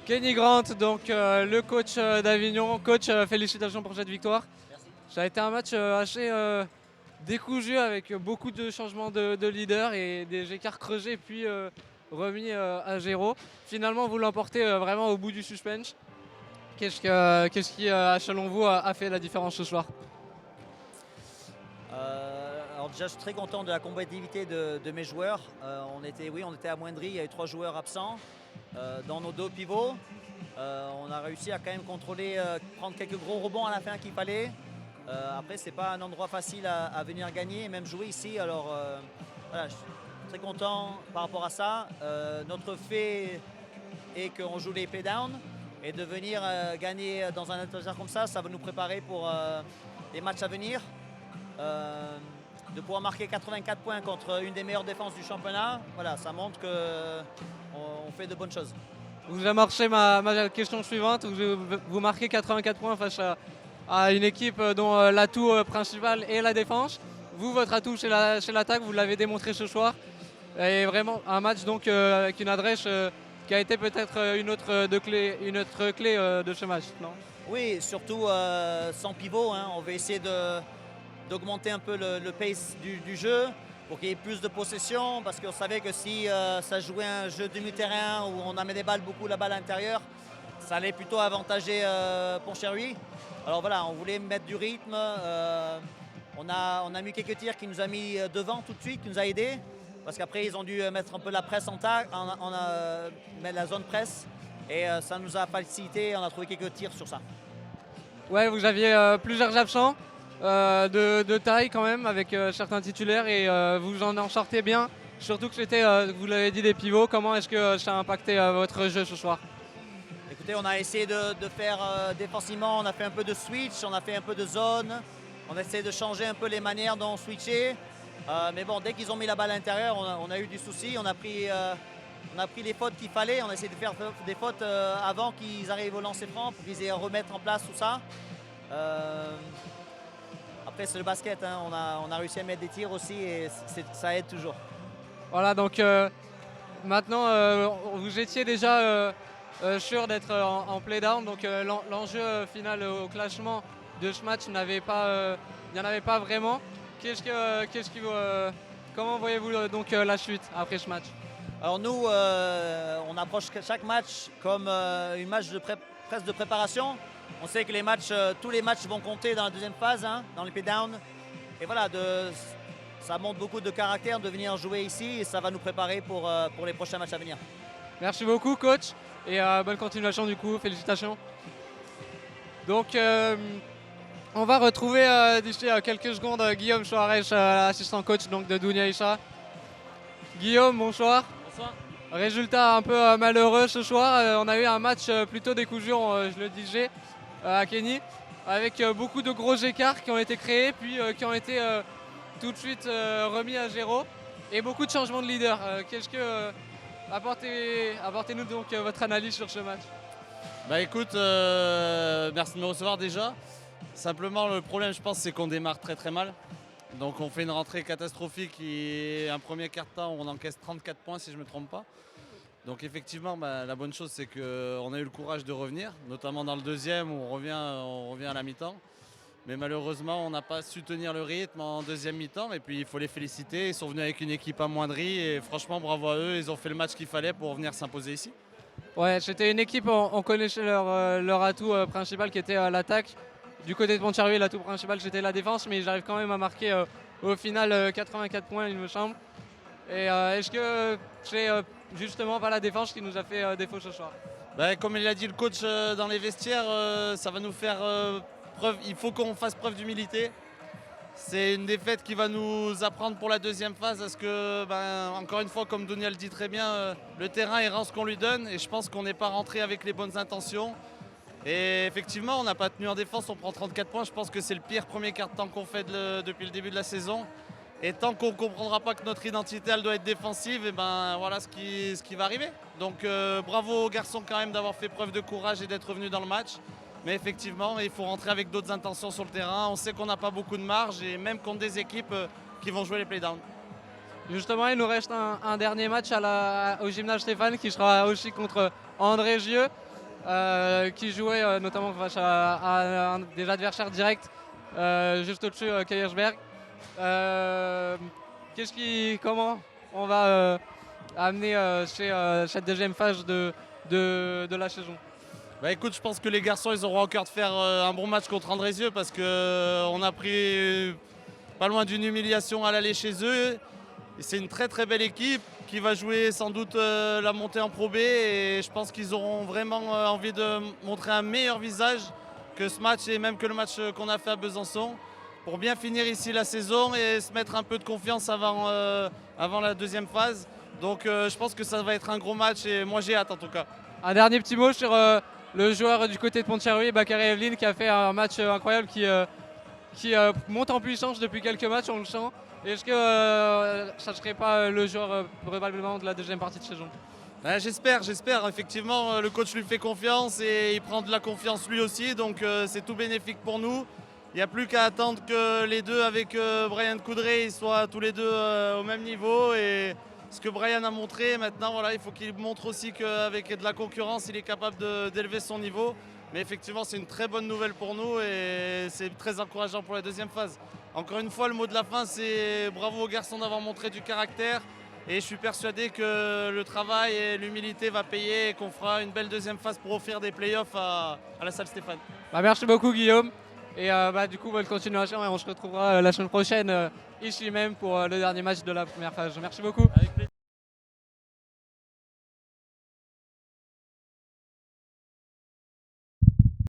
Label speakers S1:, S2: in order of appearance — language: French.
S1: Kenny Grant, donc le coach d'Avignon. Coach, félicitations pour cette victoire.
S2: Merci.
S1: Ça a été un match assez décousu avec beaucoup de changements de leader et des écarts creusés puis remis à zéro. Finalement, vous l'emportez vraiment au bout du suspense. Qu'est-ce qui, selon vous, a fait la différence ce soir?
S2: Alors déjà, je suis très content de la combativité de mes joueurs. On était amoindris, il y avait 3 joueurs absents dans nos deux pivots. On a réussi à quand même contrôler, prendre quelques gros rebonds à la fin qu'il fallait. Après, c'est pas un endroit facile à venir gagner et même jouer ici. Alors voilà, je suis très content par rapport à ça. Notre fait est qu'on joue les playdown et de venir gagner dans un adversaire comme ça va nous préparer pour les matchs à venir. De pouvoir marquer 84 points contre une des meilleures défenses du championnat, voilà, ça montre qu'on fait de bonnes choses.
S1: Vous amorcez ma question suivante. Vous marquez 84 points face à une équipe dont l'atout principal est la défense. Vous, votre atout, c'est l'attaque, vous l'avez démontré ce soir. Et vraiment un match donc avec une adresse qui a été peut-être une autre clé de ce match, non?
S2: Oui, surtout sans pivot, hein, on va essayer d'augmenter un peu le pace du jeu pour qu'il y ait plus de possession, parce qu'on savait que si ça jouait un jeu demi-terrain où on amenait beaucoup la balle à l'intérieur, ça allait plutôt avantager Pont-Cherry. Alors voilà, on voulait mettre du rythme. On a mis quelques tirs qui nous a mis devant tout de suite, qui nous a aidés. Parce qu'après, ils ont dû mettre un peu la presse mettre la zone presse. Et ça nous a facilité, on a trouvé quelques tirs sur ça.
S1: Ouais, vous aviez plusieurs absents de taille quand même, avec certains titulaires, et vous en sortez bien. Surtout que c'était, vous l'avez dit, des pivots. Comment est-ce que ça a impacté votre jeu ce soir?
S2: Écoutez, on a essayé de faire défensivement, on a fait un peu de switch, on a fait un peu de zone. On a essayé de changer un peu les manières dont on switchait. Mais bon, dès qu'ils ont mis la balle à l'intérieur, on a eu du souci. On a pris les fautes qu'il fallait. On a essayé de faire des fautes avant qu'ils arrivent au lancer franc pour qu'ils aient à remettre en place tout ça. Après, c'est le basket. Hein. On a réussi à mettre des tirs aussi et ça aide toujours.
S1: Voilà, donc maintenant, vous étiez déjà sûr d'être en play-down. Donc l'enjeu final au classement de ce match, il n'y en avait pas vraiment. Comment voyez-vous donc la suite après ce match?
S2: Alors nous, on approche chaque match comme une match presque de préparation. On sait que tous les matchs vont compter dans la deuxième phase, hein, dans les playdowns. Et voilà, ça montre beaucoup de caractère de venir jouer ici et ça va nous préparer pour les prochains matchs à venir.
S1: Merci beaucoup, coach, et bonne continuation du coup, félicitations. Donc on va retrouver d'ici quelques secondes Guillaume Suarez, assistant coach donc, de Dounia Issa. Guillaume, bonsoir.
S3: Bonsoir.
S1: Résultat un peu malheureux ce soir. On a eu un match plutôt décousu, je le disais, à Kenny, avec beaucoup de gros écarts qui ont été créés, puis qui ont été tout de suite remis à zéro, et beaucoup de changements de leader. Apportez-nous donc votre analyse sur ce match.
S3: Bah écoute, merci de me recevoir déjà. Simplement le problème je pense c'est qu'on démarre très mal. Donc on fait une rentrée catastrophique et un premier quart-temps où on encaisse 34 points si je ne me trompe pas. Donc effectivement la bonne chose c'est qu'on a eu le courage de revenir, notamment dans le deuxième où on revient à la mi-temps. Mais malheureusement on n'a pas su tenir le rythme en deuxième mi-temps et puis il faut les féliciter, ils sont venus avec une équipe amoindrie et franchement bravo à eux, ils ont fait le match qu'il fallait pour venir s'imposer ici.
S1: Ouais, c'était une équipe, on connaissait leur atout principal qui était l'attaque. Du côté de Pont-Cherry, l'atout principal c'était la défense, mais ils arrivent quand même à marquer au final 84 points il me semble. Et est-ce que c'est justement pas la défense qui nous a fait défaut ce soir?
S3: Comme il a dit le coach dans les vestiaires, ça va nous faire preuve, il faut qu'on fasse preuve d'humilité. C'est une défaite qui va nous apprendre pour la deuxième phase parce que, encore une fois, comme Dounia le dit très bien, le terrain il rend ce qu'on lui donne et je pense qu'on n'est pas rentré avec les bonnes intentions. Et effectivement, on n'a pas tenu en défense, on prend 34 points. Je pense que c'est le pire premier quart-temps qu'on fait depuis le début de la saison. Et tant qu'on ne comprendra pas que notre identité elle doit être défensive, et voilà ce qui va arriver. Donc bravo aux garçons quand même d'avoir fait preuve de courage et d'être revenus dans le match. Mais effectivement, il faut rentrer avec d'autres intentions sur le terrain. On sait qu'on n'a pas beaucoup de marge et même contre des équipes qui vont jouer les playdowns.
S1: Justement, il nous reste un dernier match au gymnase Stéphane qui sera aussi contre André Gieux. qui jouait notamment face à des adversaires directs juste au-dessus Keyersberg. Comment on va amener cette deuxième phase de la saison?
S3: Bah écoute, je pense que les garçons ils auront à cœur de faire un bon match contre Andrézieux parce qu'on a pris pas loin d'une humiliation à l'aller chez eux. Et c'est une très très belle équipe qui va jouer sans doute la montée en Pro B et je pense qu'ils auront vraiment envie de montrer un meilleur visage que ce match et même que le match qu'on a fait à Besançon pour bien finir ici la saison et se mettre un peu de confiance avant la deuxième phase. Donc je pense que ça va être un gros match et moi j'ai hâte en tout cas.
S1: Un dernier petit mot sur le joueur du côté de Pont-de-Charruy, Bakary Evelyne, qui a fait un match incroyable, qui monte en puissance depuis quelques matchs, on le sent. Est-ce que ça ne serait pas le joueur probablement de la deuxième partie de saison?
S3: J'espère. Effectivement, le coach lui fait confiance et il prend de la confiance lui aussi. Donc c'est tout bénéfique pour nous. Il n'y a plus qu'à attendre que les deux avec Brian Coudray ils soient tous les deux au même niveau. Et ce que Brian a montré, maintenant, voilà, il faut qu'il montre aussi qu'avec de la concurrence, il est capable d'élever son niveau. Mais effectivement, c'est une très bonne nouvelle pour nous et c'est très encourageant pour la deuxième phase. Encore une fois, le mot de la fin, c'est bravo aux garçons d'avoir montré du caractère. Et je suis persuadé que le travail et l'humilité va payer et qu'on fera une belle deuxième phase pour offrir des playoffs à la salle Stéphane.
S1: Merci beaucoup Guillaume. Et du coup, bonne continuation et on se retrouvera la semaine prochaine ici même pour le dernier match de la première phase. Merci beaucoup.
S3: Avec plaisir.